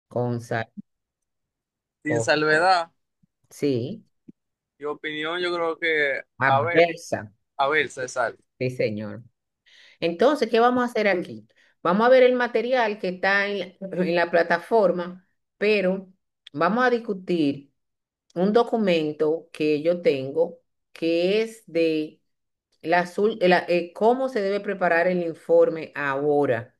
con sal. Sin Oh, salvedad, sí, mi opinión, yo creo que, adversa. a ver, César, Sí, señor. Entonces, ¿qué vamos a hacer aquí? Vamos a ver el material que está en la plataforma, pero vamos a discutir un documento que yo tengo que es de cómo se debe preparar el informe ahora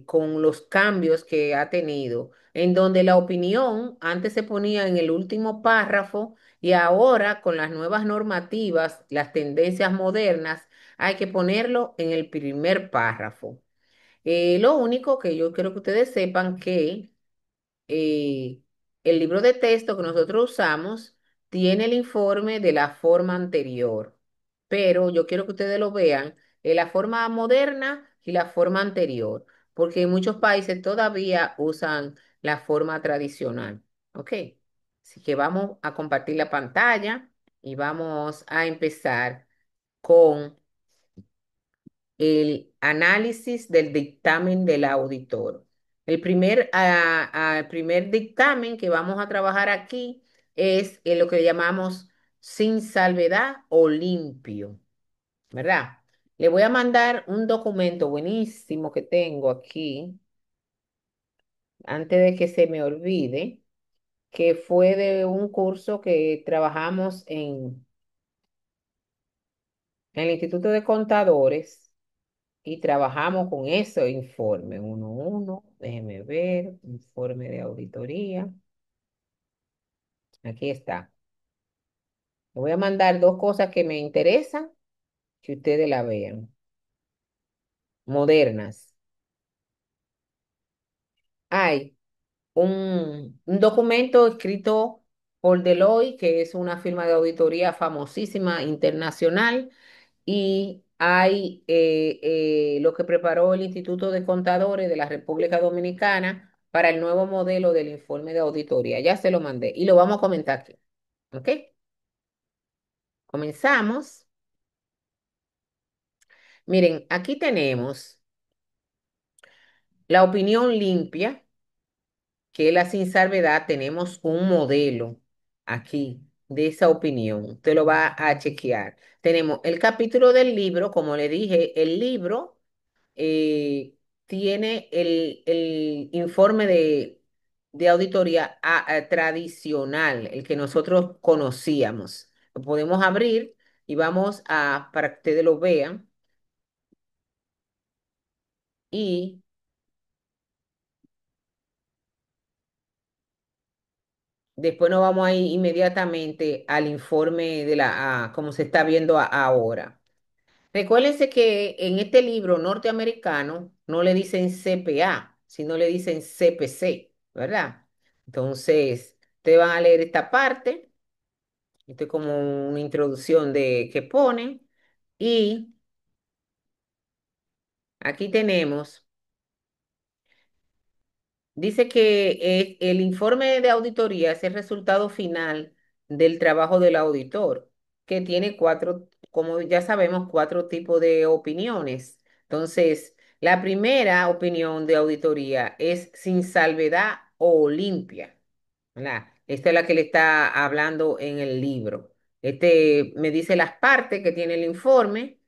con los cambios que ha tenido, en donde la opinión antes se ponía en el último párrafo y ahora con las nuevas normativas, las tendencias modernas, hay que ponerlo en el primer párrafo. Lo único que yo quiero que ustedes sepan que eh, el libro de texto que nosotros usamos tiene el informe de la forma anterior, pero yo quiero que ustedes lo vean en la forma moderna y la forma anterior, porque en muchos países todavía usan la forma tradicional. ¿Ok? Así que vamos a compartir la pantalla y vamos a empezar con el análisis del dictamen del auditor. El primer dictamen que vamos a trabajar aquí es en lo que llamamos sin salvedad o limpio, ¿verdad? Le voy a mandar un documento buenísimo que tengo aquí, antes de que se me olvide, que fue de un curso que trabajamos en el Instituto de Contadores. Y trabajamos con eso, informe 1.1, déjeme ver, informe de auditoría. Aquí está. Le voy a mandar dos cosas que me interesan, que ustedes la vean. Modernas. Hay un documento escrito por Deloitte, que es una firma de auditoría famosísima internacional, y hay lo que preparó el Instituto de Contadores de la República Dominicana para el nuevo modelo del informe de auditoría. Ya se lo mandé y lo vamos a comentar aquí. ¿Ok? Comenzamos. Miren, aquí tenemos la opinión limpia, que es la sin salvedad. Tenemos un modelo aquí de esa opinión. Usted lo va a chequear. Tenemos el capítulo del libro, como le dije, el libro tiene el informe de auditoría tradicional, el que nosotros conocíamos. Lo podemos abrir y vamos para que ustedes lo vean. Y después nos vamos a ir inmediatamente al informe como se está viendo ahora. Recuérdense que en este libro norteamericano no le dicen CPA, sino le dicen CPC, ¿verdad? Entonces, ustedes van a leer esta parte, esto es como una introducción de que ponen, y aquí tenemos. Dice que el informe de auditoría es el resultado final del trabajo del auditor, que tiene cuatro, como ya sabemos, cuatro tipos de opiniones. Entonces, la primera opinión de auditoría es sin salvedad o limpia, ¿verdad? Esta es la que le está hablando en el libro. Este me dice las partes que tiene el informe,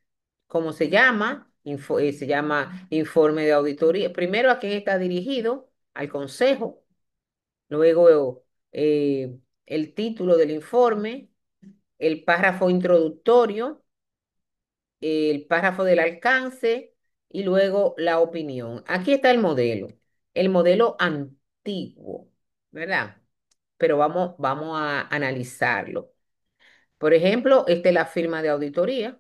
cómo se llama, se llama informe de auditoría. Primero, a quién está dirigido, al consejo. Luego, el título del informe, el párrafo introductorio, el párrafo del alcance y luego la opinión. Aquí está el modelo antiguo, ¿verdad? Pero vamos a analizarlo. Por ejemplo, esta es la firma de auditoría,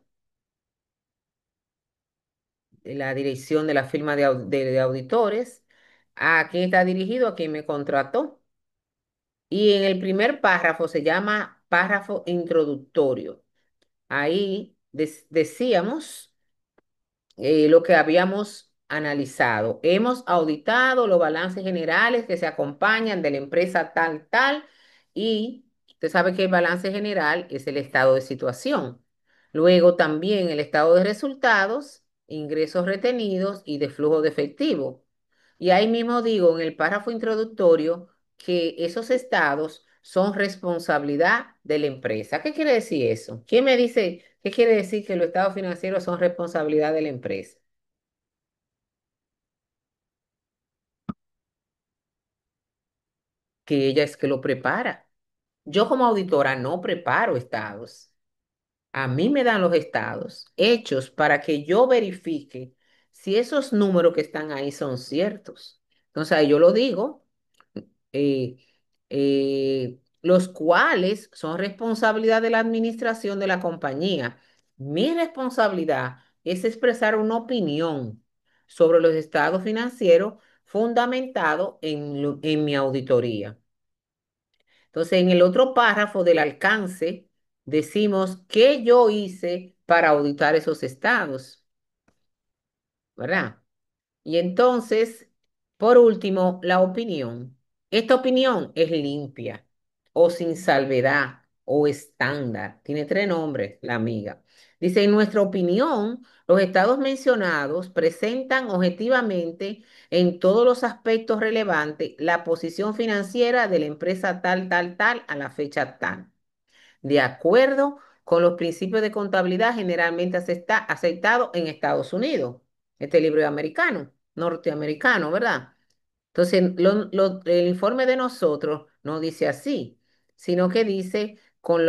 la dirección de la firma de auditores, a quién está dirigido, a quién me contrató. Y en el primer párrafo se llama párrafo introductorio. Ahí decíamos lo que habíamos analizado. Hemos auditado los balances generales que se acompañan de la empresa tal, tal, y usted sabe que el balance general es el estado de situación. Luego también el estado de resultados, ingresos retenidos y de flujo de efectivo. Y ahí mismo digo en el párrafo introductorio que esos estados son responsabilidad de la empresa. ¿Qué quiere decir eso? ¿Quién me dice qué quiere decir que los estados financieros son responsabilidad de la empresa? Que ella es que lo prepara. Yo como auditora no preparo estados. A mí me dan los estados hechos para que yo verifique si esos números que están ahí son ciertos. Entonces, ahí yo lo digo, eh, los cuales son responsabilidad de la administración de la compañía. Mi responsabilidad es expresar una opinión sobre los estados financieros fundamentado en mi auditoría. Entonces, en el otro párrafo del alcance, decimos qué yo hice para auditar esos estados, ¿verdad? Y entonces, por último, la opinión. Esta opinión es limpia o sin salvedad o estándar. Tiene tres nombres, la amiga. Dice, en nuestra opinión, los estados mencionados presentan objetivamente en todos los aspectos relevantes la posición financiera de la empresa tal, tal, tal a la fecha tal de acuerdo con los principios de contabilidad generalmente aceptados en Estados Unidos. Este libro es americano, norteamericano, ¿verdad? Entonces, el informe de nosotros no dice así, sino que dice con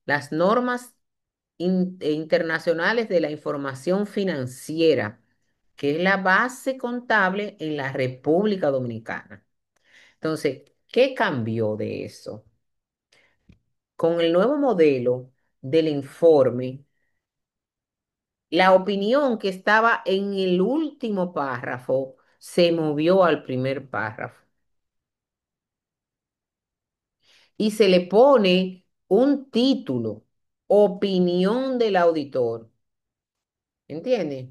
las normas internacionales de la información financiera, que es la base contable en la República Dominicana. Entonces, ¿qué cambió de eso? Con el nuevo modelo del informe, la opinión que estaba en el último párrafo se movió al primer párrafo y se le pone un título, opinión del auditor. ¿Entiendes?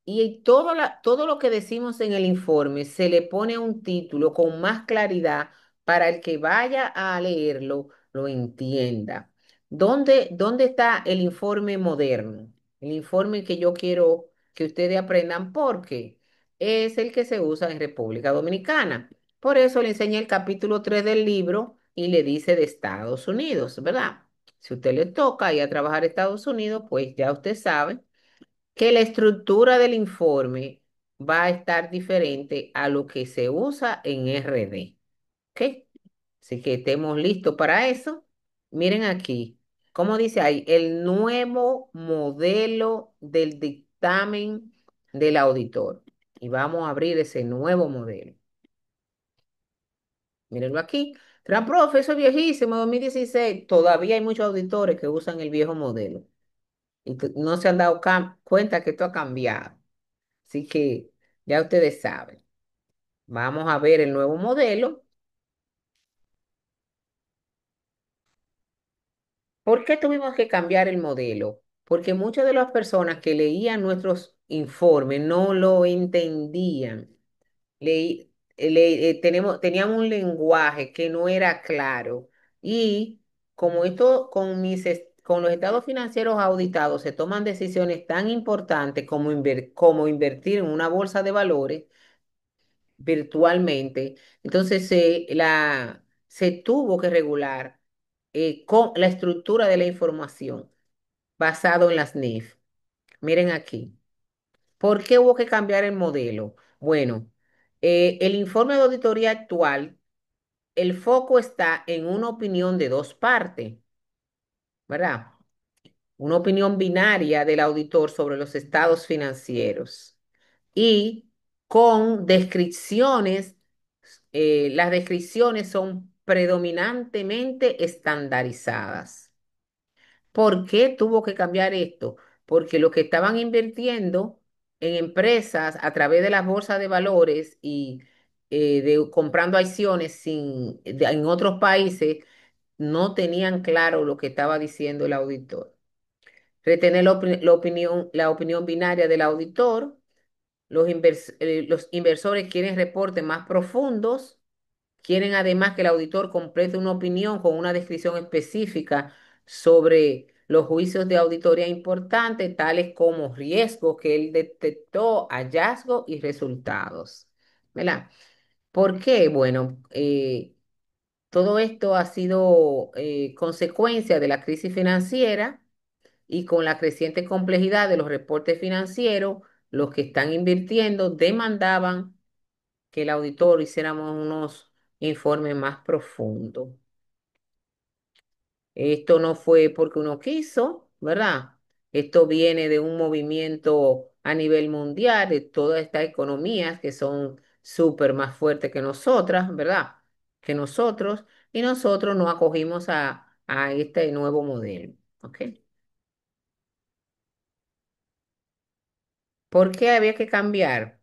Y todo lo que decimos en el informe se le pone un título con más claridad para el que vaya a leerlo lo entienda. ¿Dónde está el informe moderno? El informe que yo quiero que ustedes aprendan porque es el que se usa en República Dominicana. Por eso le enseñé el capítulo 3 del libro y le dice de Estados Unidos, ¿verdad? Si usted le toca ir a trabajar a Estados Unidos, pues ya usted sabe que la estructura del informe va a estar diferente a lo que se usa en RD. ¿Ok? Así que estemos listos para eso. Miren aquí, ¿cómo dice ahí? El nuevo modelo del dictamen del auditor. Y vamos a abrir ese nuevo modelo. Mírenlo aquí. Profe, eso es viejísimo, 2016. Todavía hay muchos auditores que usan el viejo modelo y no se han dado cuenta que esto ha cambiado. Así que ya ustedes saben. Vamos a ver el nuevo modelo. ¿Por qué tuvimos que cambiar el modelo? Porque muchas de las personas que leían nuestros informes no lo entendían. Teníamos un lenguaje que no era claro. Y como esto con los estados financieros auditados se toman decisiones tan importantes como, como invertir en una bolsa de valores, virtualmente. Entonces se tuvo que regular con la estructura de la información basado en las NIF. Miren aquí. ¿Por qué hubo que cambiar el modelo? Bueno, el informe de auditoría actual, el foco está en una opinión de dos partes, ¿verdad? Una opinión binaria del auditor sobre los estados financieros y con descripciones, las descripciones son predominantemente estandarizadas. ¿Por qué tuvo que cambiar esto? Porque los que estaban invirtiendo en empresas a través de las bolsas de valores y comprando acciones en otros países no tenían claro lo que estaba diciendo el auditor. Retener la opinión binaria del auditor. Los inversores quieren reportes más profundos, quieren además que el auditor complete una opinión con una descripción específica sobre los juicios de auditoría importantes, tales como riesgos que él detectó, hallazgos y resultados. ¿verdad? ¿Por qué? Bueno, todo esto ha sido consecuencia de la crisis financiera y con la creciente complejidad de los reportes financieros, los que están invirtiendo demandaban que el auditor hiciéramos unos informes más profundos. Esto no fue porque uno quiso, ¿verdad? Esto viene de un movimiento a nivel mundial de todas estas economías que son súper más fuertes que nosotras, ¿verdad? Que nosotros, y nosotros nos acogimos a este nuevo modelo, ¿ok? ¿Por qué había que cambiar?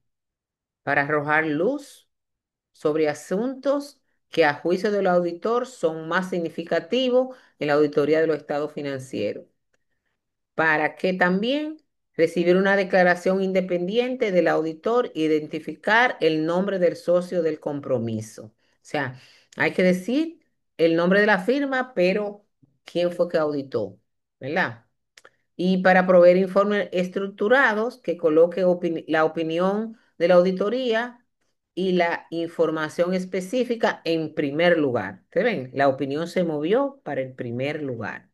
Para arrojar luz sobre asuntos que a juicio del auditor son más significativos en la auditoría de los estados financieros, para que también recibir una declaración independiente del auditor e identificar el nombre del socio del compromiso. O sea, hay que decir el nombre de la firma, pero quién fue que auditó, ¿verdad? Y para proveer informes estructurados que coloque la opinión de la auditoría y la información específica en primer lugar. ¿Te ven? La opinión se movió para el primer lugar.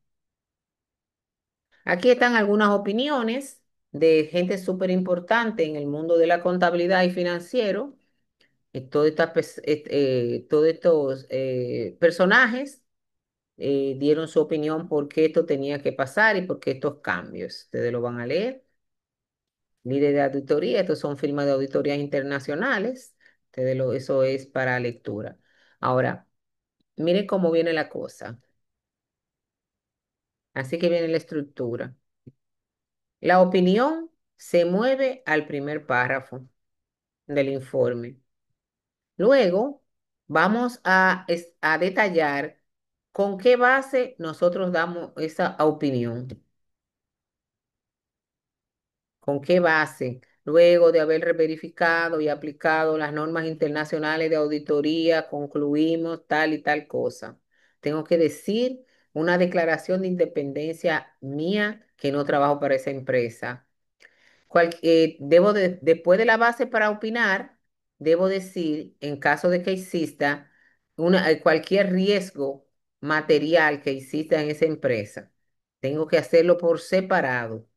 Aquí están algunas opiniones de gente súper importante en el mundo de la contabilidad y financiero. Todos estos personajes dieron su opinión por qué esto tenía que pasar y por qué estos cambios. Ustedes lo van a leer. Líder de auditoría, estos son firmas de auditorías internacionales. Eso es para lectura. Ahora, miren cómo viene la cosa. Así que viene la estructura. La opinión se mueve al primer párrafo del informe. Luego, vamos a detallar con qué base nosotros damos esa opinión. ¿Con qué base? Luego de haber verificado y aplicado las normas internacionales de auditoría, concluimos tal y tal cosa. Tengo que decir una declaración de independencia mía que no trabajo para esa empresa. Después de la base para opinar, debo decir, en caso de que exista cualquier riesgo material que exista en esa empresa, tengo que hacerlo por separado.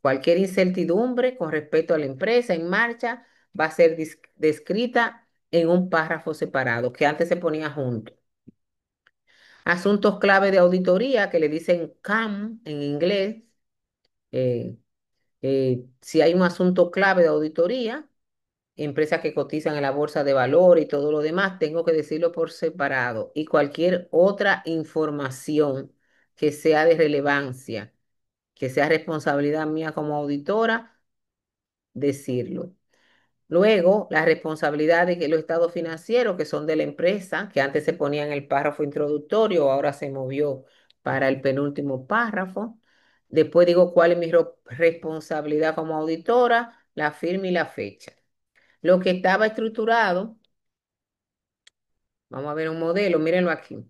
Cualquier incertidumbre con respecto a la empresa en marcha va a ser descrita en un párrafo separado que antes se ponía junto. Asuntos clave de auditoría que le dicen CAM en inglés. eh, si hay un asunto clave de auditoría, empresas que cotizan en la bolsa de valor y todo lo demás, tengo que decirlo por separado. Y cualquier otra información que sea de relevancia, que sea responsabilidad mía como auditora, decirlo. Luego, la responsabilidad de que los estados financieros, que son de la empresa, que antes se ponía en el párrafo introductorio, ahora se movió para el penúltimo párrafo. Después digo cuál es mi responsabilidad como auditora, la firma y la fecha. Lo que estaba estructurado, vamos a ver un modelo, mírenlo aquí.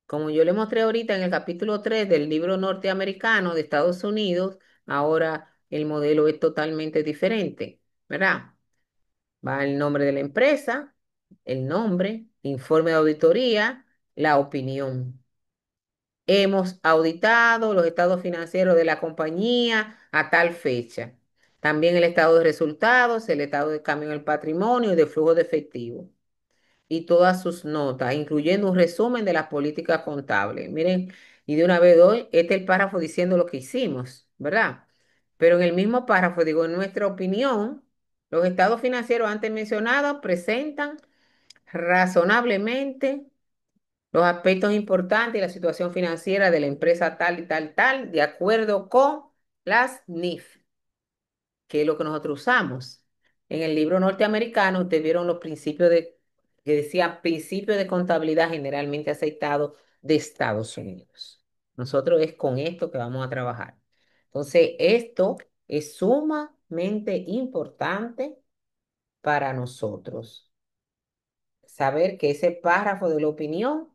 Como yo le mostré ahorita en el capítulo 3 del libro norteamericano de Estados Unidos, ahora el modelo es totalmente diferente, ¿verdad? Va el nombre de la empresa, el nombre, informe de auditoría, la opinión. Hemos auditado los estados financieros de la compañía a tal fecha. También el estado de resultados, el estado de cambio en el patrimonio y de flujo de efectivo. Y todas sus notas, incluyendo un resumen de las políticas contables. Miren, y de una vez doy, este es el párrafo diciendo lo que hicimos, ¿verdad? Pero en el mismo párrafo digo, en nuestra opinión, los estados financieros antes mencionados presentan razonablemente los aspectos importantes de la situación financiera de la empresa tal y tal, tal, de acuerdo con las NIF, que es lo que nosotros usamos. En el libro norteamericano, ustedes vieron los principios que decía principios de contabilidad generalmente aceptados de Estados Unidos. Nosotros es con esto que vamos a trabajar. Entonces, esto es sumamente importante para nosotros. Saber que ese párrafo de la opinión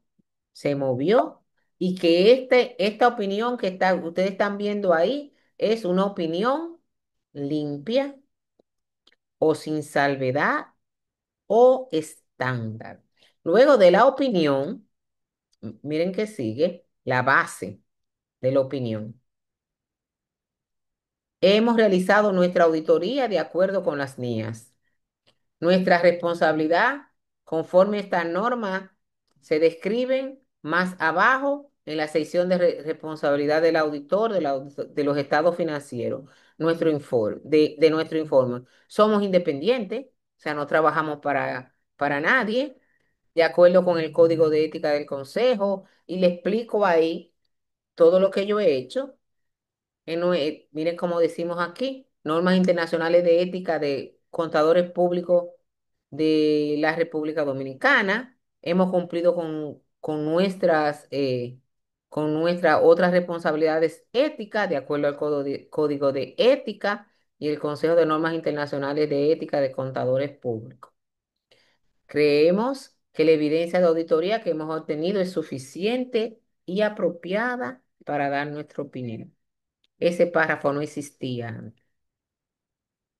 se movió y que esta opinión que ustedes están viendo ahí es una opinión limpia o sin salvedad o estándar. Luego de la opinión, miren que sigue la base de la opinión. Hemos realizado nuestra auditoría de acuerdo con las NIAS. Nuestra responsabilidad, conforme esta norma, se describen más abajo en la sección de responsabilidad del auditor de los estados financieros. Nuestro informe, de nuestro informe. Somos independientes, o sea, no trabajamos para nadie, de acuerdo con el código de ética del consejo, y le explico ahí todo lo que yo he hecho miren cómo decimos aquí, normas internacionales de ética de contadores públicos de la República Dominicana. Hemos cumplido con nuestras otras responsabilidades éticas de acuerdo al Código de Ética y el Consejo de Normas Internacionales de Ética de Contadores Públicos. Creemos que la evidencia de auditoría que hemos obtenido es suficiente y apropiada para dar nuestra opinión. Ese párrafo no existía antes.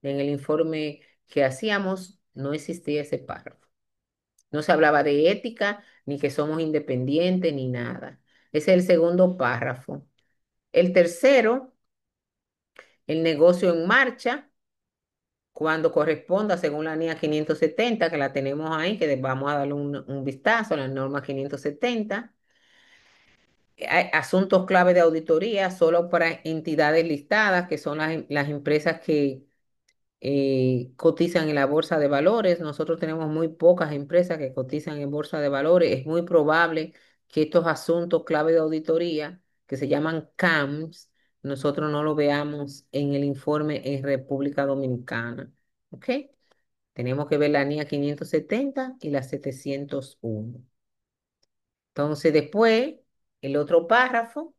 En el informe que hacíamos no existía ese párrafo. No se hablaba de ética, ni que somos independientes, ni nada. Ese es el segundo párrafo. El tercero, el negocio en marcha, cuando corresponda según la NIA 570, que la tenemos ahí, que vamos a darle un vistazo a la norma 570. Hay asuntos clave de auditoría solo para entidades listadas, que son las empresas que cotizan en la bolsa de valores. Nosotros tenemos muy pocas empresas que cotizan en bolsa de valores. Es muy probable que estos asuntos clave de auditoría, que se llaman CAMS, nosotros no lo veamos en el informe en República Dominicana. ¿Ok? Tenemos que ver la NIA 570 y la 701. Entonces, después, el otro párrafo.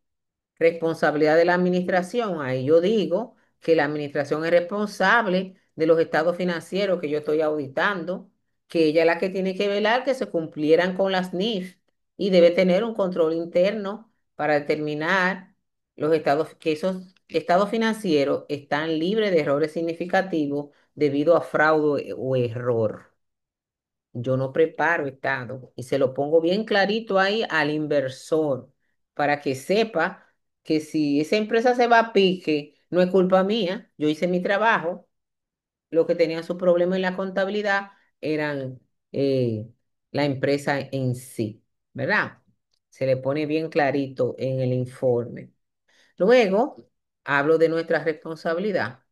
Responsabilidad de la administración. Ahí yo digo que la administración es responsable de los estados financieros que yo estoy auditando, que ella es la que tiene que velar que se cumplieran con las NIF y debe tener un control interno para determinar los estados, que esos estados financieros están libres de errores significativos debido a fraude o error. Yo no preparo estado y se lo pongo bien clarito ahí al inversor para que sepa que si esa empresa se va a pique, no es culpa mía, yo hice mi trabajo, lo que tenía su problema en la contabilidad eran la empresa en sí, ¿verdad? Se le pone bien clarito en el informe. Luego, hablo de nuestra responsabilidad.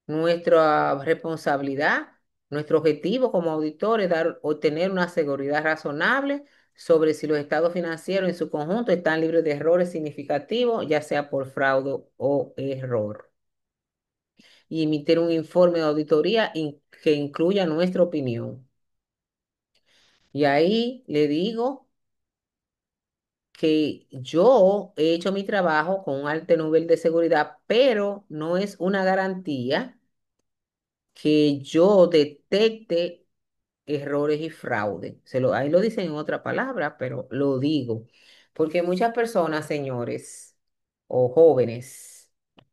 Nuestra responsabilidad, nuestro objetivo como auditor es obtener una seguridad razonable sobre si los estados financieros en su conjunto están libres de errores significativos, ya sea por fraude o error. Y emitir un informe de auditoría que incluya nuestra opinión. Y ahí le digo que yo he hecho mi trabajo con un alto nivel de seguridad, pero no es una garantía que yo detecte errores y fraude. Ahí lo dicen en otra palabra, pero lo digo. Porque muchas personas, señores, o jóvenes,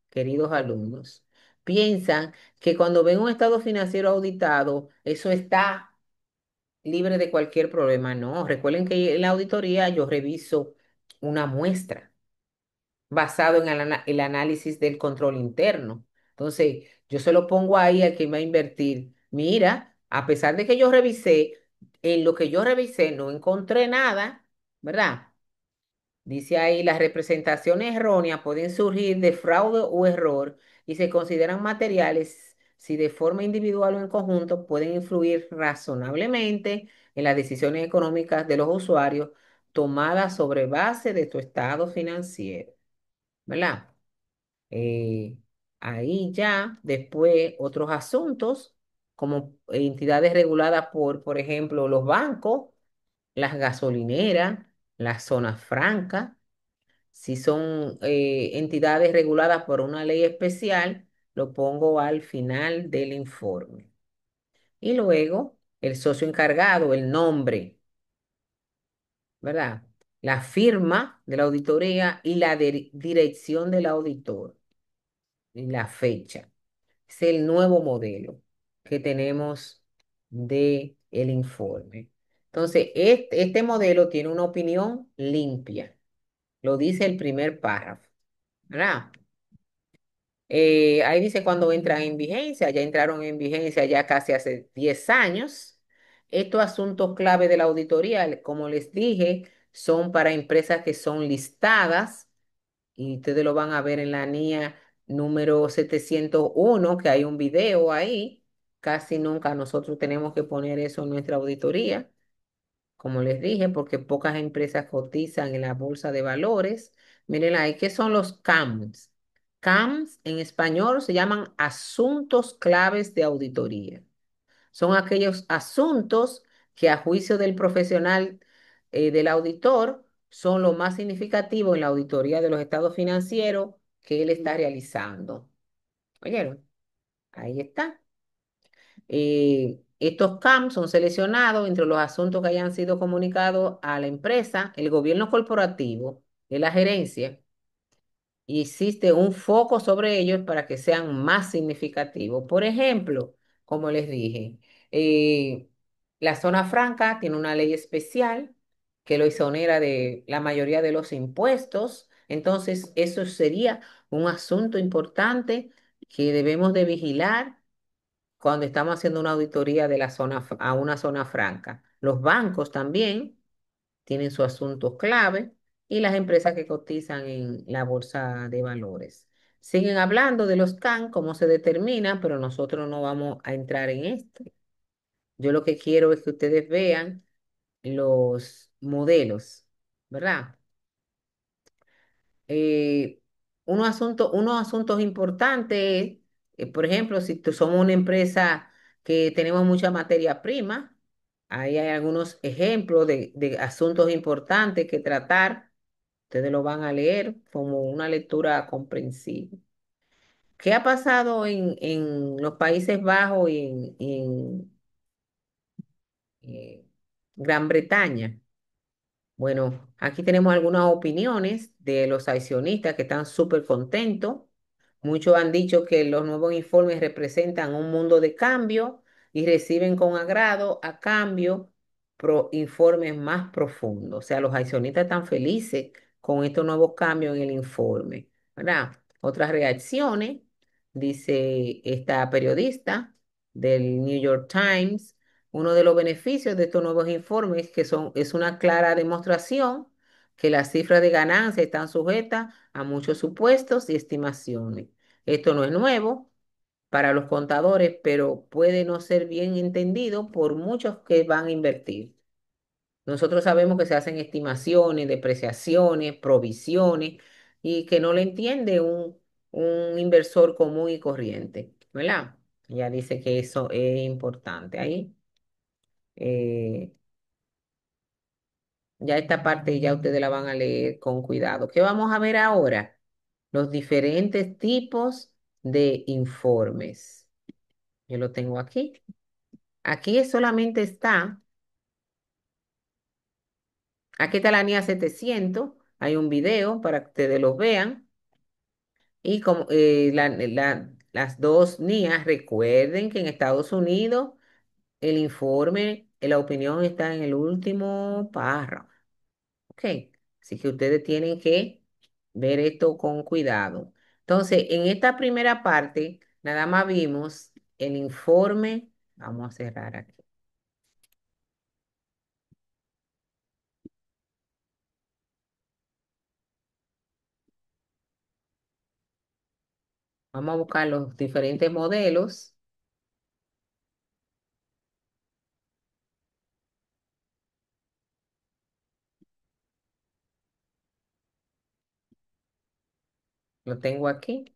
queridos alumnos, piensan que cuando ven un estado financiero auditado, eso está libre de cualquier problema. No, recuerden que en la auditoría yo reviso una muestra basado en el análisis del control interno. Entonces, yo se lo pongo ahí al que va a invertir. Mira, a pesar de que yo revisé, en lo que yo revisé no encontré nada, ¿verdad? Dice ahí, las representaciones erróneas pueden surgir de fraude o error y se consideran materiales si de forma individual o en conjunto pueden influir razonablemente en las decisiones económicas de los usuarios tomadas sobre base de tu estado financiero, ¿verdad? Eh, Ahí ya después otros asuntos como entidades reguladas por ejemplo, los bancos, las gasolineras, las zonas francas, si son entidades reguladas por una ley especial, lo pongo al final del informe. Y luego el socio encargado, el nombre, ¿verdad? La firma de la auditoría y la dirección del auditor y la fecha. Es el nuevo modelo que tenemos de el informe. Entonces, este modelo tiene una opinión limpia. Lo dice el primer párrafo, ¿verdad? Ahí dice cuando entran en vigencia, ya entraron en vigencia ya casi hace 10 años. Estos asuntos clave de la auditoría, como les dije, son para empresas que son listadas y ustedes lo van a ver en la NIA número 701 que hay un video ahí. Casi nunca nosotros tenemos que poner eso en nuestra auditoría, como les dije, porque pocas empresas cotizan en la bolsa de valores. Miren ahí, ¿qué son los CAMs? CAMs en español se llaman asuntos claves de auditoría. Son aquellos asuntos que a juicio del profesional del auditor son lo más significativo en la auditoría de los estados financieros que él está realizando. ¿Oyeron? Ahí está. Estos CAM son seleccionados entre los asuntos que hayan sido comunicados a la empresa, el gobierno corporativo, de la gerencia, y existe un foco sobre ellos para que sean más significativos. Por ejemplo, como les dije, eh, la zona franca tiene una ley especial que lo exonera de la mayoría de los impuestos. Entonces, eso sería un asunto importante que debemos de vigilar cuando estamos haciendo una auditoría de la zona, a una zona franca. Los bancos también tienen su asunto clave y las empresas que cotizan en la bolsa de valores. Siguen hablando de los CAN, cómo se determinan, pero nosotros no vamos a entrar en esto. Yo lo que quiero es que ustedes vean los modelos, ¿verdad? eh, unos asuntos importantes, por ejemplo, si somos una empresa que tenemos mucha materia prima, ahí hay algunos ejemplos de asuntos importantes que tratar. Ustedes lo van a leer como una lectura comprensiva. ¿Qué ha pasado en los Países Bajos y en eh, Gran Bretaña? Bueno, aquí tenemos algunas opiniones de los accionistas que están súper contentos. Muchos han dicho que los nuevos informes representan un mundo de cambio y reciben con agrado a cambio informes más profundos. O sea, los accionistas están felices con estos nuevos cambios en el informe, ¿verdad? Otras reacciones, dice esta periodista del New York Times. Uno de los beneficios de estos nuevos informes es una clara demostración que las cifras de ganancia están sujetas a muchos supuestos y estimaciones. Esto no es nuevo para los contadores, pero puede no ser bien entendido por muchos que van a invertir. Nosotros sabemos que se hacen estimaciones, depreciaciones, provisiones y que no le entiende un inversor común y corriente, ¿verdad? Ella dice que eso es importante ahí. Eh, ya esta parte ya ustedes la van a leer con cuidado. ¿Qué vamos a ver ahora? Los diferentes tipos de informes. Yo lo tengo aquí. Aquí solamente aquí está la NIA 700. Hay un video para que ustedes los vean. Y como las dos NIAs, recuerden que en Estados Unidos el informe, la opinión está en el último párrafo. Ok, así que ustedes tienen que ver esto con cuidado. Entonces, en esta primera parte, nada más vimos el informe. Vamos a cerrar aquí. Vamos a buscar los diferentes modelos. Lo tengo aquí.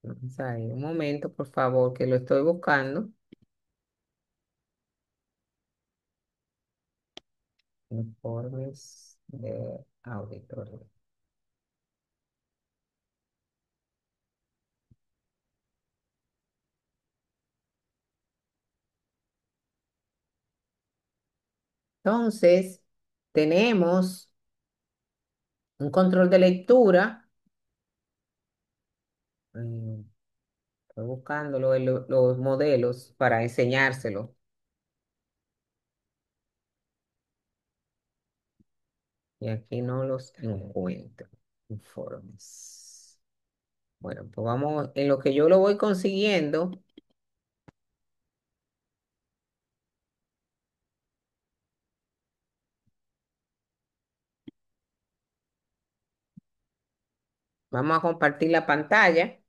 Vamos a ver, un momento, por favor, que lo estoy buscando. Informes de auditoría. Entonces, tenemos un control de lectura. mm, Estoy buscando los modelos para enseñárselo. Y aquí no los encuentro. Informes. Bueno, pues vamos, en lo que yo lo voy consiguiendo, vamos a compartir la pantalla.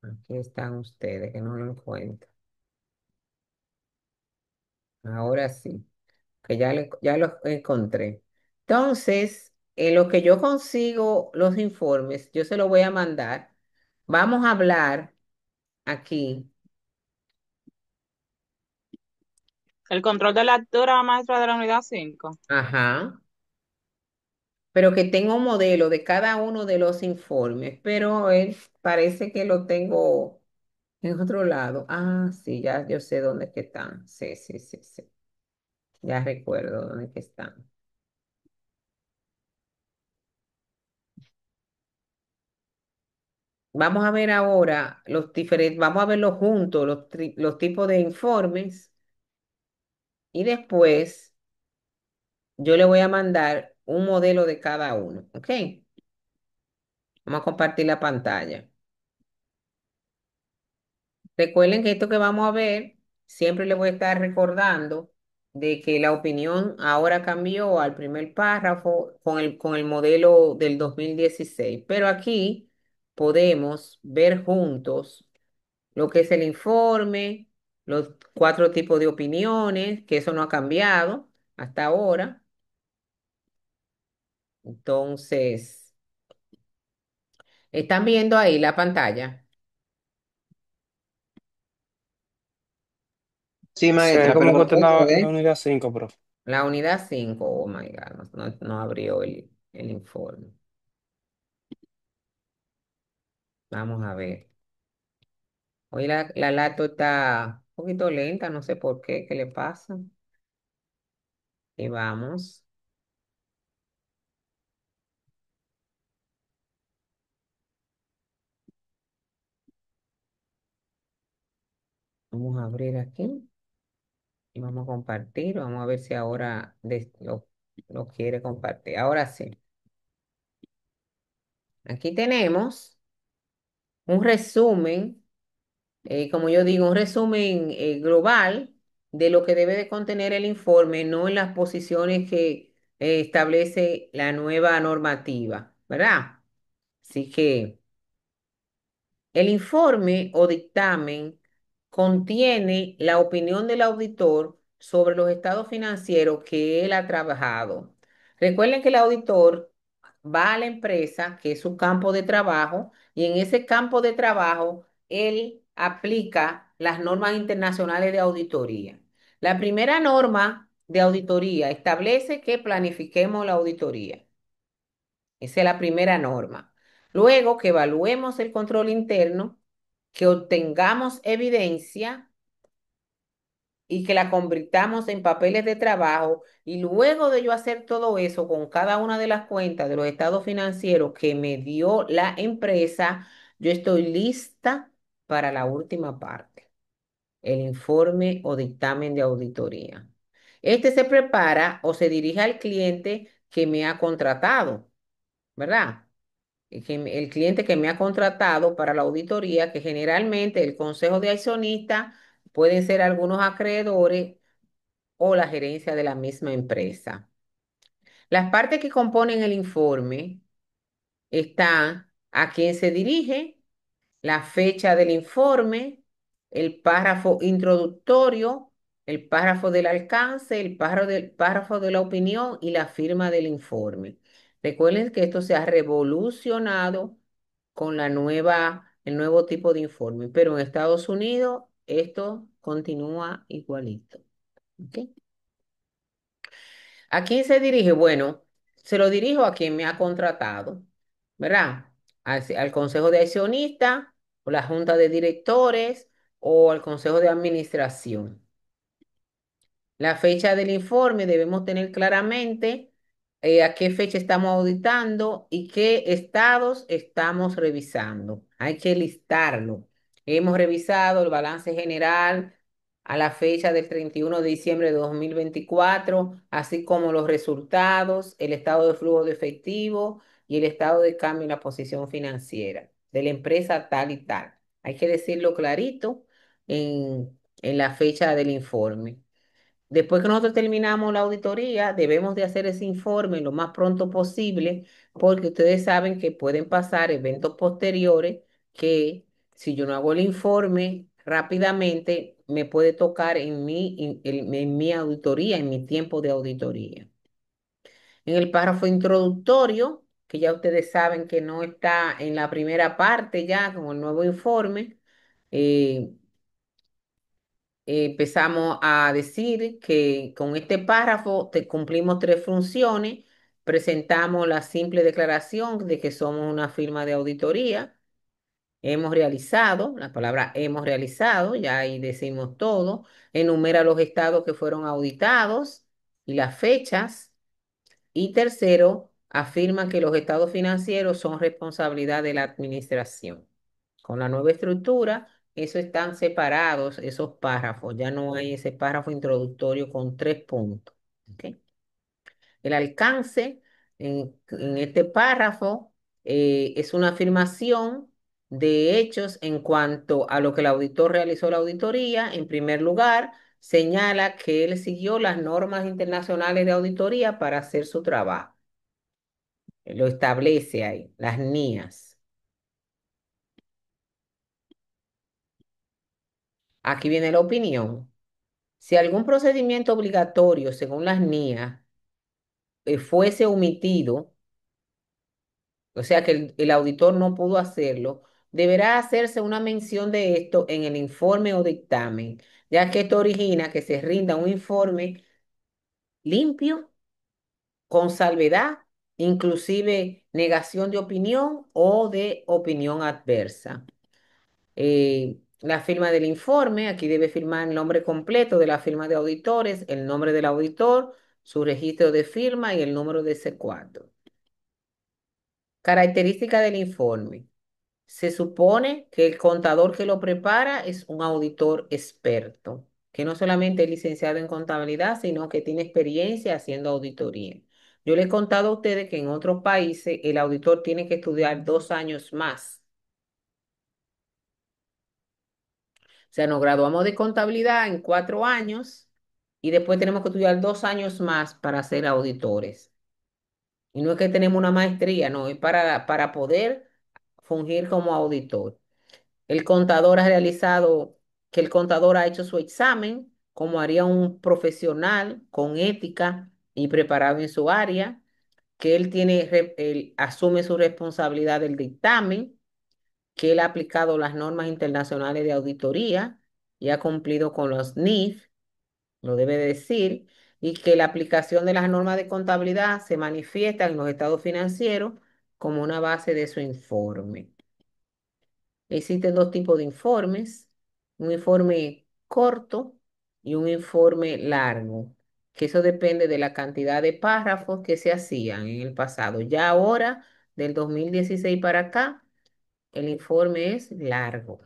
Aquí están ustedes, que no lo encuentro. Ahora sí, que ya los encontré. Entonces, en lo que yo consigo los informes, yo se los voy a mandar. Vamos a hablar aquí. El control de lectura, maestra de la unidad 5. Ajá. Pero que tengo un modelo de cada uno de los informes, pero él parece que lo tengo en otro lado. Ah, sí, ya yo sé dónde es que están. Sí, sí, sí, sí. Ya recuerdo dónde es que están. Vamos a ver ahora los diferentes, vamos a verlos juntos, los tipos de informes, y después yo le voy a mandar un modelo de cada uno, ¿ok? Vamos a compartir la pantalla. Recuerden que esto que vamos a ver, siempre les voy a estar recordando de que la opinión ahora cambió al primer párrafo con el modelo del 2016. Pero aquí podemos ver juntos lo que es el informe, los cuatro tipos de opiniones, que eso no ha cambiado hasta ahora. Entonces, ¿están viendo ahí la pantalla? Sí, Se ve maestra, pero como lo que usted puedo está en la ver. unidad 5, profe. La unidad 5. Oh my God, no abrió el informe. Vamos a ver. Hoy la lato está un poquito lenta, no sé por qué, qué le pasa. Y vamos a abrir aquí y vamos a compartir. Vamos a ver si ahora lo quiere compartir. Ahora sí. Aquí tenemos un resumen, como yo digo, un resumen global de lo que debe de contener el informe, no en las posiciones que establece la nueva normativa, ¿verdad? Así que el informe o dictamen contiene la opinión del auditor sobre los estados financieros que él ha trabajado. Recuerden que el auditor va a la empresa, que es su campo de trabajo, y en ese campo de trabajo él aplica las normas internacionales de auditoría. La primera norma de auditoría establece que planifiquemos la auditoría. Esa es la primera norma. Luego que evaluemos el control interno, que obtengamos evidencia y que la convirtamos en papeles de trabajo. Y luego de yo hacer todo eso con cada una de las cuentas de los estados financieros que me dio la empresa, yo estoy lista para la última parte, el informe o dictamen de auditoría. Este se prepara o se dirige al cliente que me ha contratado, ¿verdad? El cliente que me ha contratado para la auditoría, que generalmente el consejo de accionistas pueden ser algunos acreedores o la gerencia de la misma empresa. Las partes que componen el informe están a quién se dirige, la fecha del informe, el párrafo introductorio, el párrafo del alcance, el párrafo de la opinión y la firma del informe. Recuerden que esto se ha revolucionado con el nuevo tipo de informe, pero en Estados Unidos esto continúa igualito. ¿Ok? ¿A quién se dirige? Bueno, se lo dirijo a quien me ha contratado, ¿verdad? Al consejo de accionistas, o la junta de directores, o al consejo de administración. La fecha del informe debemos tener claramente a qué fecha estamos auditando y qué estados estamos revisando. Hay que listarlo. Hemos revisado el balance general a la fecha del 31 de diciembre de 2024, así como los resultados, el estado de flujo de efectivo y el estado de cambio en la posición financiera de la empresa tal y tal. Hay que decirlo clarito en la fecha del informe. Después que nosotros terminamos la auditoría, debemos de hacer ese informe lo más pronto posible, porque ustedes saben que pueden pasar eventos posteriores que si yo no hago el informe rápidamente, me puede tocar en mi auditoría, en mi tiempo de auditoría. En el párrafo introductorio, que ya ustedes saben que no está en la primera parte ya, como el nuevo informe, eh, empezamos a decir que con este párrafo cumplimos tres funciones. Presentamos la simple declaración de que somos una firma de auditoría. Hemos realizado, la palabra hemos realizado, ya ahí decimos todo. Enumera los estados que fueron auditados y las fechas. Y tercero, afirma que los estados financieros son responsabilidad de la administración. Con la nueva estructura, eso están separados, esos párrafos. Ya no hay ese párrafo introductorio con tres puntos. ¿Ok? El alcance en este párrafo es una afirmación de hechos en cuanto a lo que el auditor realizó la auditoría. En primer lugar, señala que él siguió las normas internacionales de auditoría para hacer su trabajo. Lo establece ahí, las NIAs. Aquí viene la opinión. Si algún procedimiento obligatorio, según las NIA, fuese omitido, o sea que el auditor no pudo hacerlo, deberá hacerse una mención de esto en el informe o dictamen, ya que esto origina que se rinda un informe limpio, con salvedad, inclusive negación de opinión o de opinión adversa. La firma del informe, aquí debe firmar el nombre completo de la firma de auditores, el nombre del auditor, su registro de firma y el número de C4. Característica del informe. Se supone que el contador que lo prepara es un auditor experto, que no solamente es licenciado en contabilidad, sino que tiene experiencia haciendo auditoría. Yo le he contado a ustedes que en otros países el auditor tiene que estudiar 2 años más. O sea, nos graduamos de contabilidad en 4 años y después tenemos que estudiar 2 años más para ser auditores. Y no es que tenemos una maestría, no, es para poder fungir como auditor. El contador ha realizado, que el contador ha hecho su examen, como haría un profesional con ética y preparado en su área, que él asume su responsabilidad del dictamen, que él ha aplicado las normas internacionales de auditoría y ha cumplido con los NIF, lo debe decir, y que la aplicación de las normas de contabilidad se manifiesta en los estados financieros como una base de su informe. Existen dos tipos de informes, un informe corto y un informe largo, que eso depende de la cantidad de párrafos que se hacían en el pasado. Ya ahora, del 2016 para acá, el informe es largo,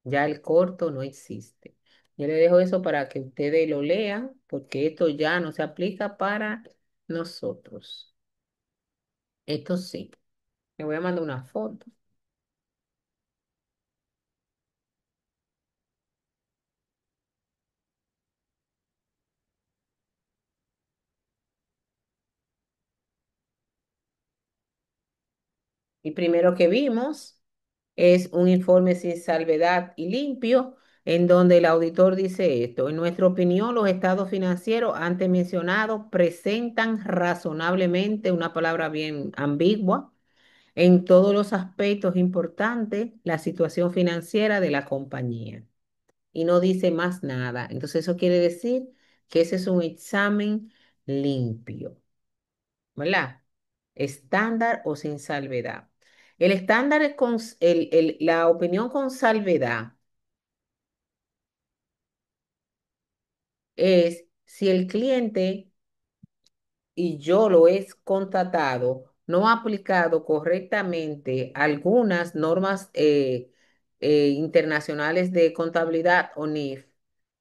ya el corto no existe. Yo le dejo eso para que ustedes lo lean, porque esto ya no se aplica para nosotros. Esto sí. Le voy a mandar una foto. Y primero que vimos es un informe sin salvedad y limpio. en donde el auditor dice esto. En nuestra opinión, los estados financieros antes mencionados presentan razonablemente una palabra bien ambigua en todos los aspectos importantes la situación financiera de la compañía. Y no dice más nada. Entonces eso quiere decir que ese es un examen limpio, ¿verdad? Estándar o sin salvedad. El estándar es la opinión con salvedad es si el cliente y yo lo he contratado, no ha aplicado correctamente algunas normas internacionales de contabilidad o NIF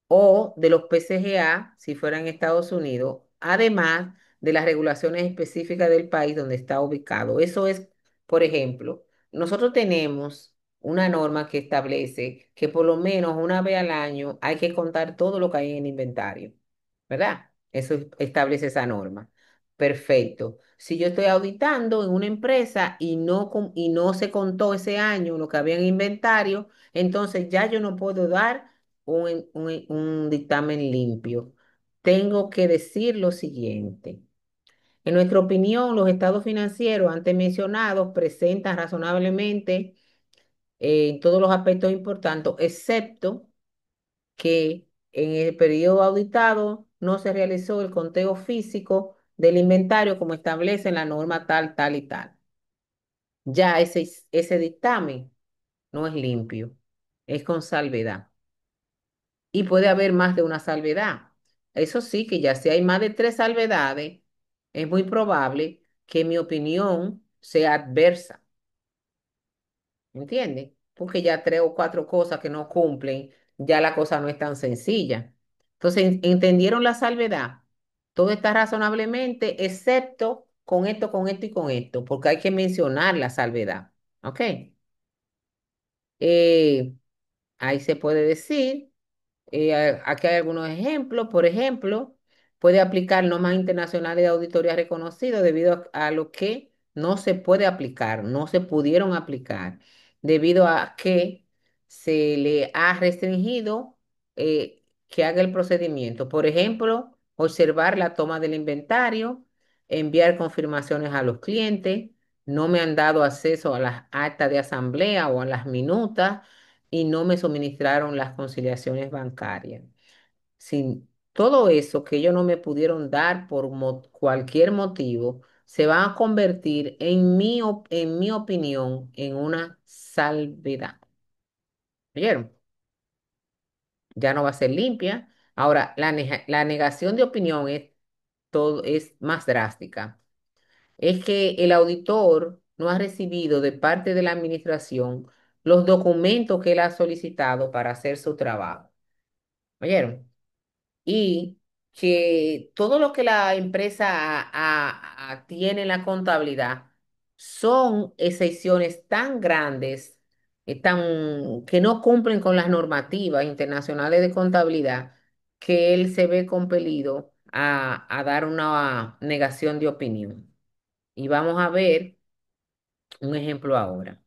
o de los PCGA, si fuera en Estados Unidos, además de las regulaciones específicas del país donde está ubicado. Eso es, por ejemplo, nosotros tenemos una norma que establece que por lo menos una vez al año hay que contar todo lo que hay en el inventario, ¿verdad? Eso establece esa norma. Perfecto. Si yo estoy auditando en una empresa y no se contó ese año lo que había en inventario, entonces ya yo no puedo dar un dictamen limpio. Tengo que decir lo siguiente. En nuestra opinión, los estados financieros antes mencionados presentan razonablemente en todos los aspectos importantes, excepto que en el periodo auditado no se realizó el conteo físico del inventario como establece la norma tal, tal y tal. Ya ese dictamen no es limpio, es con salvedad. Y puede haber más de una salvedad. Eso sí, que ya si hay más de tres salvedades, es muy probable que mi opinión sea adversa. ¿Entiendes? Porque ya tres o cuatro cosas que no cumplen, ya la cosa no es tan sencilla. Entonces, ¿entendieron la salvedad? Todo está razonablemente, excepto con esto y con esto, porque hay que mencionar la salvedad. ¿Ok? Eh, Ahí se puede decir. Aquí hay algunos ejemplos. Por ejemplo, puede aplicar normas internacionales de auditoría reconocidas debido a lo que no se puede aplicar, no se pudieron aplicar, debido a que se le ha restringido que haga el procedimiento. Por ejemplo, observar la toma del inventario, enviar confirmaciones a los clientes, no me han dado acceso a las actas de asamblea o a las minutas y no me suministraron las conciliaciones bancarias. Sin todo eso que ellos no me pudieron dar por cualquier motivo, se va a convertir en mi opinión en una salvedad. ¿Oyeron? Ya no va a ser limpia. Ahora, la negación de opinión es más drástica. Es que el auditor no ha recibido de parte de la administración los documentos que él ha solicitado para hacer su trabajo. ¿Oyeron? Y que todo lo que la empresa tiene en la contabilidad son excepciones tan grandes, que no cumplen con las normativas internacionales de contabilidad, que él se ve compelido a dar una negación de opinión. Y vamos a ver un ejemplo ahora.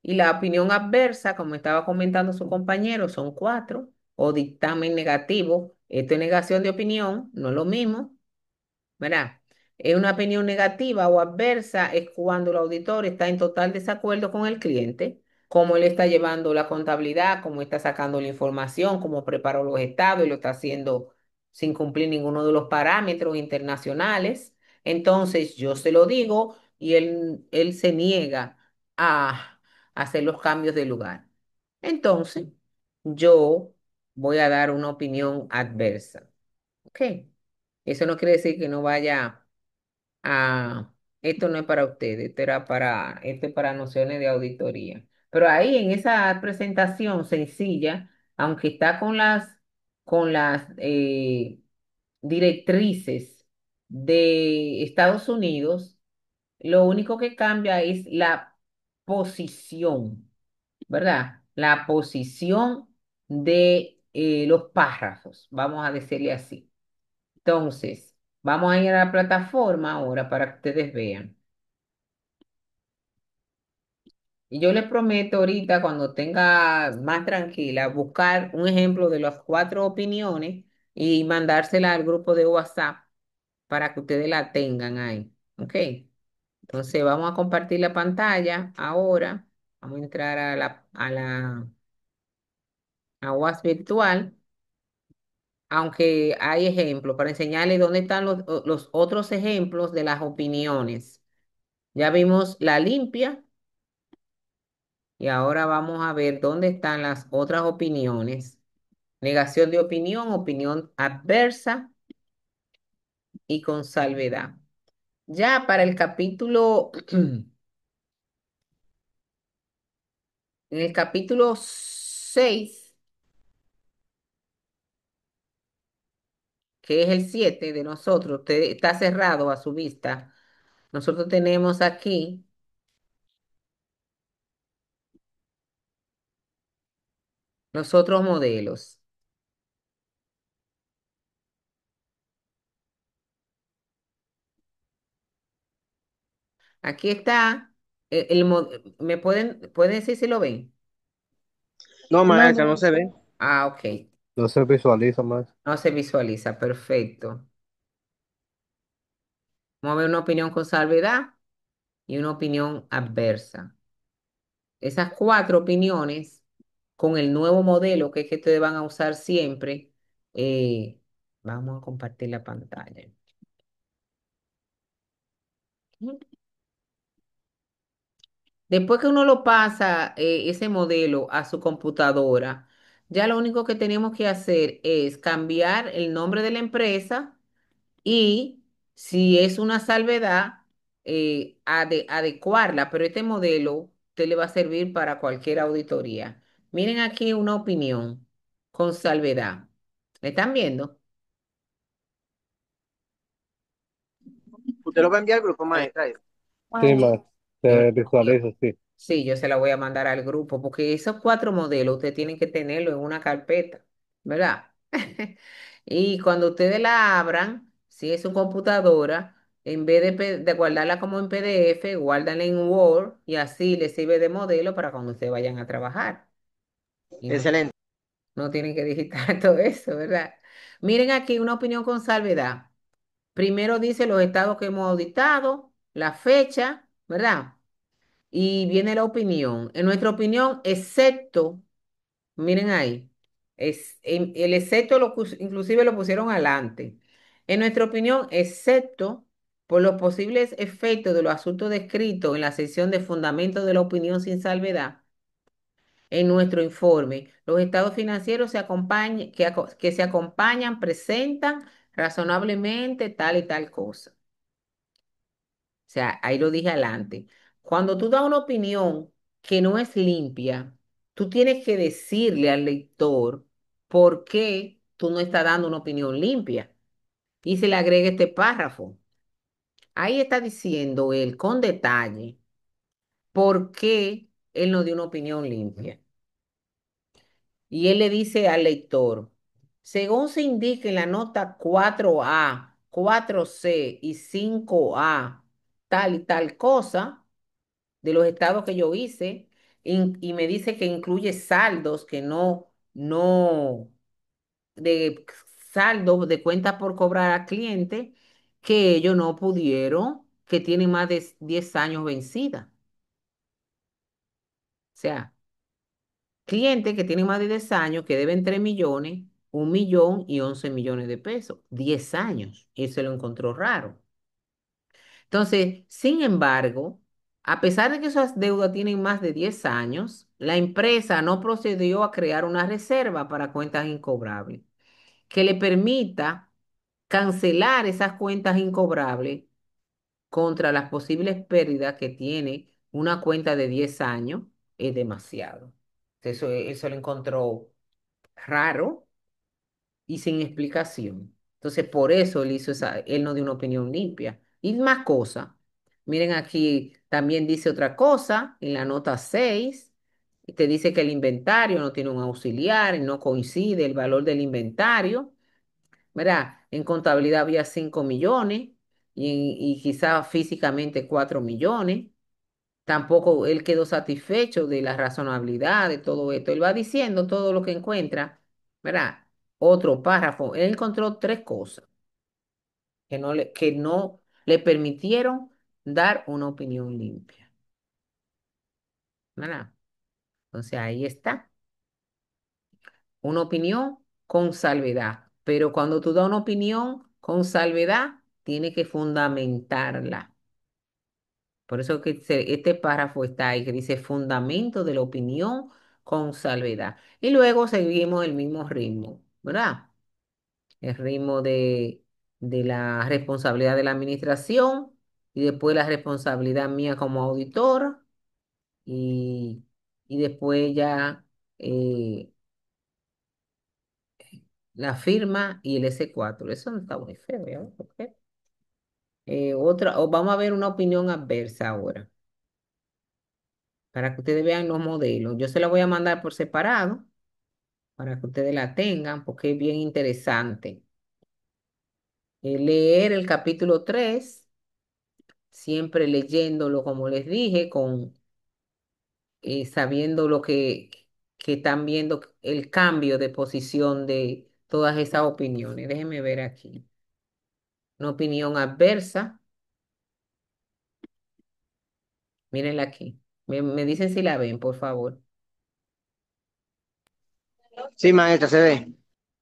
Y la opinión adversa, como estaba comentando su compañero, son cuatro, o dictamen negativo. Esto es negación de opinión, no es lo mismo, ¿verdad? Es una opinión negativa o adversa es cuando el auditor está en total desacuerdo con el cliente, cómo él está llevando la contabilidad, cómo está sacando la información, cómo preparó los estados y lo está haciendo sin cumplir ninguno de los parámetros internacionales. Entonces yo se lo digo y él se niega a hacer los cambios de lugar. Entonces yo voy a dar una opinión adversa. ¿Ok? Eso no quiere decir que no vaya a, esto no es para ustedes, esto es para nociones de auditoría. Pero ahí en esa presentación sencilla, aunque está con las directrices de Estados Unidos, lo único que cambia es la posición, ¿verdad? La posición de los párrafos, vamos a decirle así. Entonces, vamos a ir a la plataforma ahora para que ustedes vean. Y yo les prometo ahorita, cuando tenga más tranquila, buscar un ejemplo de las cuatro opiniones y mandársela al grupo de WhatsApp para que ustedes la tengan ahí. ¿Ok? Entonces vamos a compartir la pantalla ahora. Vamos a entrar a WhatsApp virtual, aunque hay ejemplos para enseñarles dónde están los otros ejemplos de las opiniones. Ya vimos la limpia y ahora vamos a ver dónde están las otras opiniones. Negación de opinión, opinión adversa y con salvedad. Ya para el capítulo, en el capítulo 6, que es el 7 de nosotros, usted está cerrado a su vista. Nosotros tenemos aquí los otros modelos. Aquí está ¿me pueden decir si lo ven? No, No, maestra, no no. se ve. Ah, ok. No se visualiza más. No se visualiza. Perfecto. Vamos a ver una opinión con salvedad y una opinión adversa. Esas cuatro opiniones con el nuevo modelo que es que ustedes van a usar siempre. eh, Vamos a compartir la pantalla. Después que uno lo pasa, ese modelo a su computadora, ya lo único que tenemos que hacer es cambiar el nombre de la empresa y si es una salvedad, adecuarla. Pero este modelo te le va a servir para cualquier auditoría. Miren aquí una opinión con salvedad. ¿Me están viendo? Usted lo va a enviar al grupo, maestra. Sí, más. Yo, Se visualiza, sí. sí, yo se la voy a mandar al grupo porque esos cuatro modelos ustedes tienen que tenerlo en una carpeta, ¿verdad? Y cuando ustedes la abran, si es su computadora, en vez de guardarla como en PDF, guárdanla en Word y así les sirve de modelo para cuando ustedes vayan a trabajar. Y no, Excelente. no tienen que digitar todo eso, ¿verdad? Miren aquí una opinión con salvedad. Primero dice los estados que hemos auditado, la fecha, ¿verdad? Y viene la opinión. En nuestra opinión, excepto, miren ahí, el excepto inclusive lo pusieron adelante. En nuestra opinión, excepto por los posibles efectos de los asuntos descritos en la sección de fundamentos de la opinión sin salvedad, en nuestro informe, los estados financieros que se acompañan presentan razonablemente tal y tal cosa. O sea, ahí lo dije adelante. Cuando tú das una opinión que no es limpia, tú tienes que decirle al lector por qué tú no estás dando una opinión limpia. Y se le agrega este párrafo. Ahí está diciendo él con detalle por qué él no dio una opinión limpia. Y él le dice al lector, según se indica en la nota 4A, 4C y 5A, tal y tal cosa de los estados que yo hice y me dice que incluye saldos que de saldos de cuentas por cobrar a cliente que ellos no pudieron, que tienen más de 10 años vencida. O sea, clientes que tienen más de 10 años, que deben 3 millones, 1 millón y 11 millones de pesos. 10 años. Y se lo encontró raro. Entonces, sin embargo, a pesar de que esas deudas tienen más de 10 años, la empresa no procedió a crear una reserva para cuentas incobrables que le permita cancelar esas cuentas incobrables contra las posibles pérdidas que tiene una cuenta de 10 años, es demasiado. Eso lo encontró raro y sin explicación. Entonces, por eso él no dio una opinión limpia. Y más cosas. Miren aquí, también dice otra cosa en la nota 6. Y te dice que el inventario no tiene un auxiliar, no coincide el valor del inventario, ¿verdad? En contabilidad había 5 millones y quizás físicamente 4 millones. Tampoco él quedó satisfecho de la razonabilidad de todo esto. Él va diciendo todo lo que encuentra, ¿verdad? Otro párrafo. Él encontró tres cosas que no le permitieron dar una opinión limpia, ¿verdad? Entonces ahí está, una opinión con salvedad. Pero cuando tú das una opinión con salvedad, tienes que fundamentarla. Por eso que este párrafo está ahí, que dice fundamento de la opinión con salvedad. Y luego seguimos el mismo ritmo, ¿verdad? El ritmo de la responsabilidad de la administración y después la responsabilidad mía como auditor y, y después ya la firma y el S4. Eso no está muy feo, ¿ya? ¿Por qué? Vamos a ver una opinión adversa ahora, para que ustedes vean los modelos. Yo se la voy a mandar por separado para que ustedes la tengan, porque es bien interesante. Leer el capítulo 3 siempre leyéndolo, como les dije, sabiendo que están viendo el cambio de posición de todas esas opiniones. Déjenme ver aquí. Una opinión adversa, mírenla aquí. Me dicen si la ven, por favor. Sí, maestra, se ve.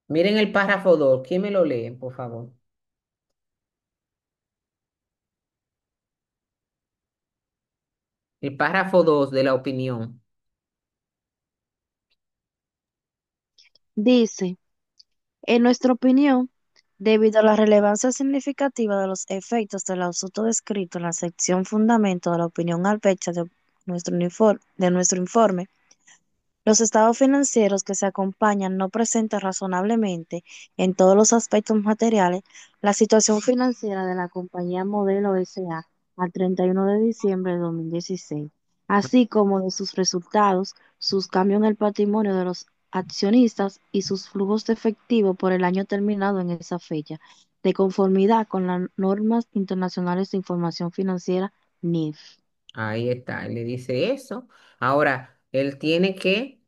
Miren el párrafo 2. ¿Quién me lo lee, por favor? El párrafo 2 de la opinión. Dice, en nuestra opinión, debido a la relevancia significativa de los efectos del asunto descrito en la sección Fundamento de la opinión al fecha de de nuestro informe, los estados financieros que se acompañan no presentan razonablemente, en todos los aspectos materiales, la situación financiera de la compañía Modelo S.A. al 31 de diciembre de 2016, así como de sus resultados, sus cambios en el patrimonio de los accionistas y sus flujos de efectivo por el año terminado en esa fecha, de conformidad con las normas internacionales de información financiera NIF. Ahí está, él le dice eso. Ahora, él tiene que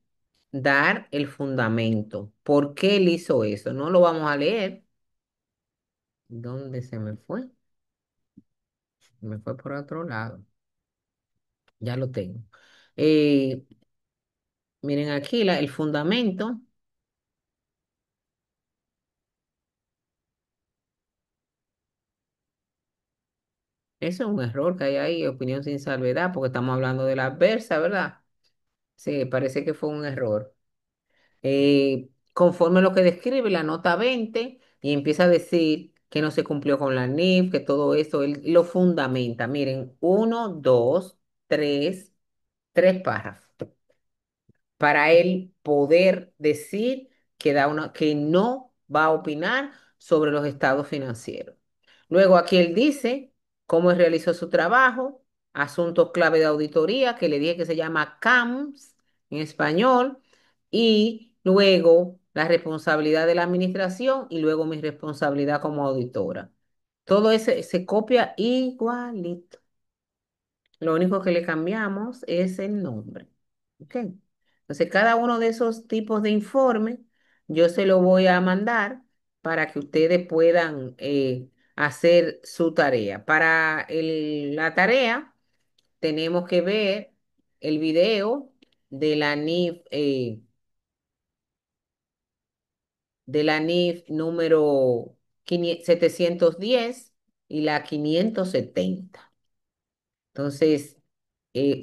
dar el fundamento. ¿Por qué él hizo eso? No lo vamos a leer. ¿Dónde se me fue? Me fue por otro lado. Ya lo tengo. Eh, miren aquí el fundamento. Eso es un error que hay ahí, opinión sin salvedad, porque estamos hablando de la adversa, ¿verdad? Sí, parece que fue un error. Conforme a lo que describe la nota 20 y empieza a decir que no se cumplió con la NIF, que todo eso, él lo fundamenta. Miren, uno, dos, tres párrafos para él poder decir que no va a opinar sobre los estados financieros. Luego aquí él dice cómo él realizó su trabajo, asuntos clave de auditoría, que le dije que se llama CAMS en español, y luego la responsabilidad de la administración y luego mi responsabilidad como auditora. Todo ese se copia igualito. Lo único que le cambiamos es el nombre. ¿Ok? Entonces, cada uno de esos tipos de informes yo se lo voy a mandar para que ustedes puedan hacer su tarea. Para la tarea, tenemos que ver el video de la NIF, número 710 y la 570. Entonces,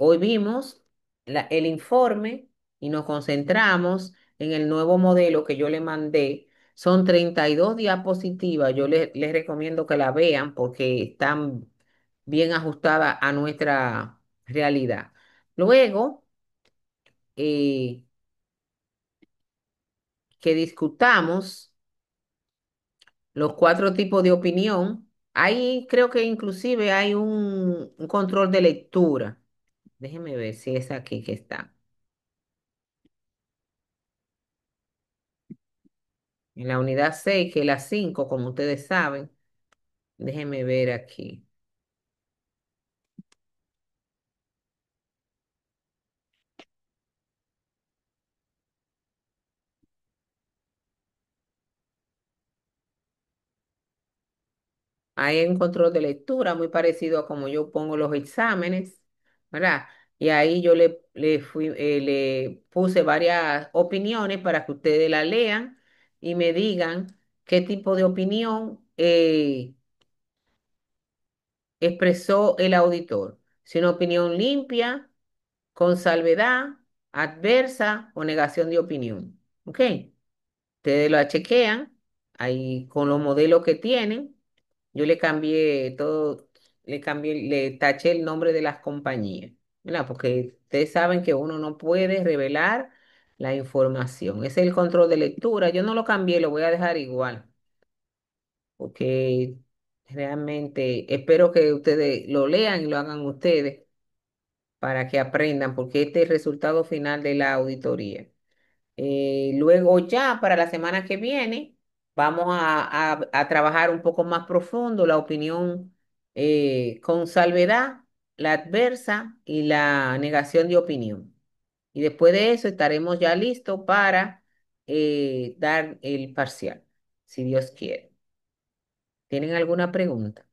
hoy vimos el informe y nos concentramos en el nuevo modelo que yo le mandé. Son 32 diapositivas. Yo les recomiendo que la vean porque están bien ajustadas a nuestra realidad. Luego, eh, que discutamos los cuatro tipos de opinión, ahí creo que inclusive hay un control de lectura. Déjenme ver si es aquí que está. En la unidad 6 que es la 5 como ustedes saben. Déjenme ver aquí. Hay un control de lectura muy parecido a como yo pongo los exámenes, ¿verdad? Y ahí yo le puse varias opiniones para que ustedes la lean y me digan qué tipo de opinión expresó el auditor. Si una opinión limpia, con salvedad, adversa o negación de opinión. ¿Ok? Ustedes lo chequean ahí con los modelos que tienen. Yo le cambié todo, le taché el nombre de las compañías, ¿verdad? Porque ustedes saben que uno no puede revelar la información. Ese es el control de lectura. Yo no lo cambié, lo voy a dejar igual, porque realmente espero que ustedes lo lean y lo hagan ustedes para que aprendan, porque este es el resultado final de la auditoría. Luego ya para la semana que viene vamos a trabajar un poco más profundo la opinión con salvedad, la adversa y la negación de opinión. Y después de eso estaremos ya listos para dar el parcial, si Dios quiere. ¿Tienen alguna pregunta?